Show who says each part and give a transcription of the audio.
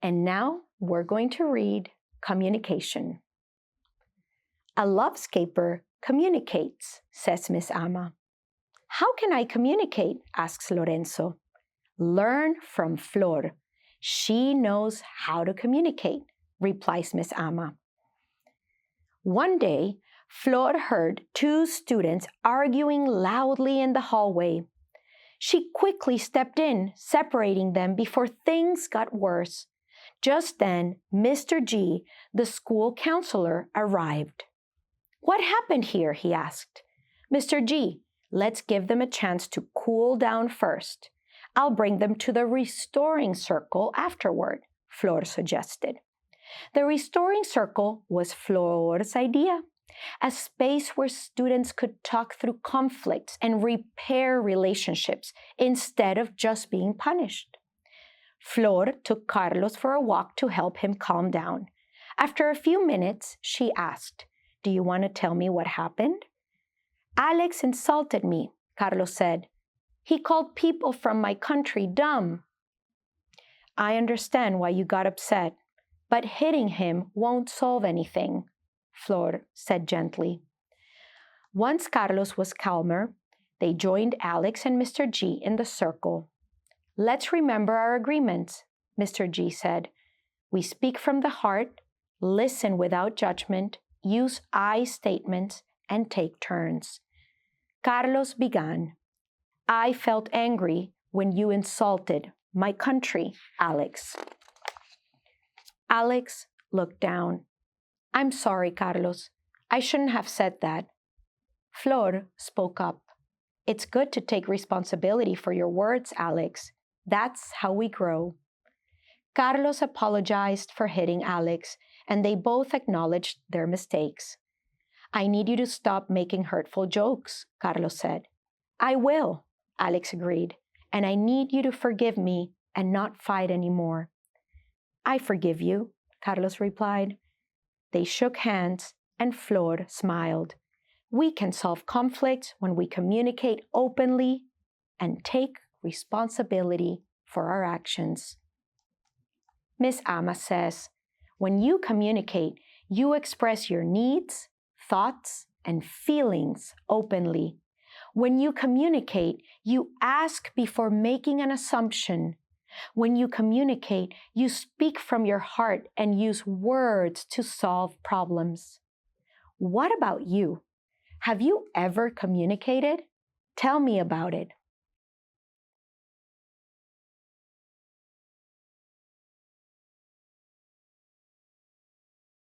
Speaker 1: And now we're going to read communication. A Lovescaper communicates, says Miss Ama. How can I communicate? Asks Lorenzo. Learn from Flor. She knows how to communicate, replies Miss Ama. One day, Flor heard two students arguing loudly in the hallway. She quickly stepped in, separating them before things got worse. Just then, Mr. G, the school counselor, arrived. What happened here? He asked. Mr. G, let's give them a chance to cool down first. I'll bring them to the restoring circle afterward, Flor suggested. The restoring circle was Flor's idea, a space where students could talk through conflicts and repair relationships instead of just being punished. Flor took Carlos for a walk to help him calm down. After a few minutes, she asked, "Do you want to tell me what happened?" "Alex insulted me," Carlos said. "He called people from my country dumb." "I understand why you got upset, but hitting him won't solve anything," Flor said gently. Once Carlos was calmer, they joined Alex and Mr. G in the circle. "Let's remember our agreements," Mr. G said. "We speak from the heart, listen without judgment, use I statements, and take turns." Carlos began. "I felt angry when you insulted my country, Alex." Alex looked down. "I'm sorry, Carlos. I shouldn't have said that." Flor spoke up. "It's good to take responsibility for your words, Alex. That's how we grow." Carlos apologized for hitting Alex, and they both acknowledged their mistakes. "I need you to stop making hurtful jokes," Carlos said. "I will," Alex agreed, "and I need you to forgive me and not fight anymore." "I forgive you," Carlos replied. They shook hands, and Flor smiled. We can solve conflicts when we communicate openly and take responsibility for our actions. Miss Ama says, when you communicate, you express your needs, thoughts, and feelings openly. When you communicate, you ask before making an assumption. When you communicate, you speak from your heart and use words to solve problems. What about you? Have you ever communicated? Tell me about it.